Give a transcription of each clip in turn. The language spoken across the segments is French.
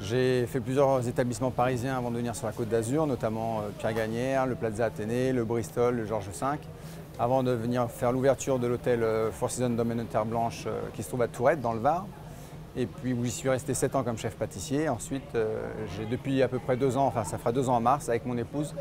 J'ai fait plusieurs établissements parisiens avant de venir sur la Côte d'Azur, notamment Pierre Gagnère, le Plaza Athénée, le Bristol, le Georges V, avant de venir faire l'ouverture de l'hôtel Four Seasons Dôme et Terre Blanche qui se trouve à Tourette, dans le Var. Et puis où j'y suis resté 7 ans comme chef pâtissier. Ensuite, j'ai depuis à peu près 2 ans, enfin ça fera 2 ans en mars, avec mon épouse,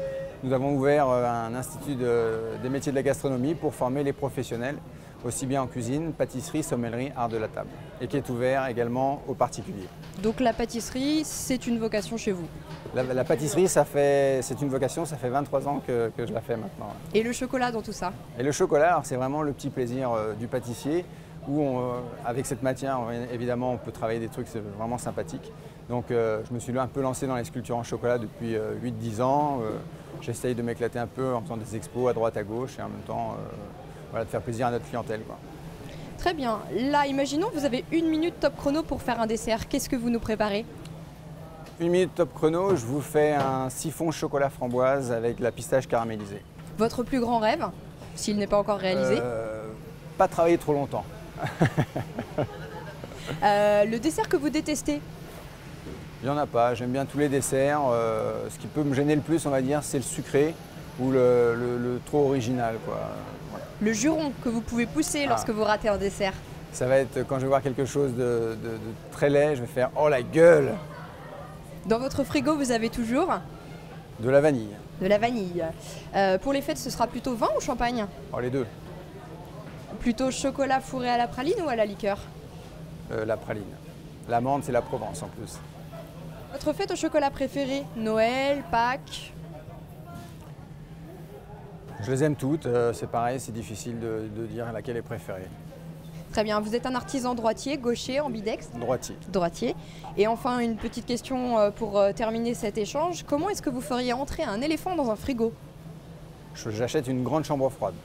nous avons ouvert un institut des métiers de la gastronomie pour former les professionnels, aussi bien en cuisine, pâtisserie, sommellerie, art de la table, et qui est ouvert également aux particuliers. Donc la pâtisserie, c'est une vocation chez vous? La pâtisserie, c'est une vocation, ça fait 23 ans que je la fais maintenant. Et le chocolat dans tout ça? Et le chocolat, c'est vraiment le petit plaisir du pâtissier, où avec cette matière, évidemment, on peut travailler des trucs vraiment sympathiques. Donc je me suis un peu lancé dans les sculptures en chocolat depuis 8-10 ans. J'essaye de m'éclater un peu en faisant des expos à droite à gauche et en même temps voilà, de faire plaisir à notre clientèle, quoi. Très bien. Là, imaginons que vous avez 1 minute top chrono pour faire un dessert. Qu'est-ce que vous nous préparez? 1 minute top chrono, je vous fais un siphon chocolat framboise avec la pistache caramélisée. Votre plus grand rêve, s'il n'est pas encore réalisé? Pas travailler trop longtemps. Le dessert que vous détestez? Il n'y en a pas, j'aime bien tous les desserts. Ce qui peut me gêner le plus, on va dire, c'est le sucré ou le trop original, quoi. Voilà. Le juron que vous pouvez pousser lorsque vous ratez un dessert? Ça va être quand je vais voir quelque chose de très laid, je vais faire « Oh la gueule !» Dans votre frigo, vous avez toujours? De la vanille. De la vanille. Pour les fêtes, ce sera plutôt vin ou champagne? Oh, les deux. Plutôt chocolat fourré à la praline ou à la liqueur? La praline. L'amande, c'est la Provence en plus. Votre fête au chocolat préférée? Noël, Pâques? Je les aime toutes, c'est pareil, c'est difficile de dire laquelle est préférée. Très bien, vous êtes un artisan droitier, gaucher, ambidextre? Droitier. Droitier. Et enfin, une petite question pour terminer cet échange. Comment est-ce que vous feriez entrer un éléphant dans un frigo? J'achète une grande chambre froide.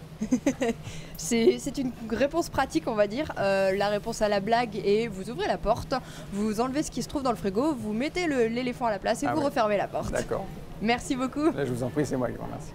C'est une réponse pratique, on va dire. La réponse à la blague est vous ouvrez la porte, vous enlevez ce qui se trouve dans le frigo, vous mettez l'éléphant à la place et vous refermez la porte. D'accord. Merci beaucoup. Là, je vous en prie, c'est moi qui vous remercie.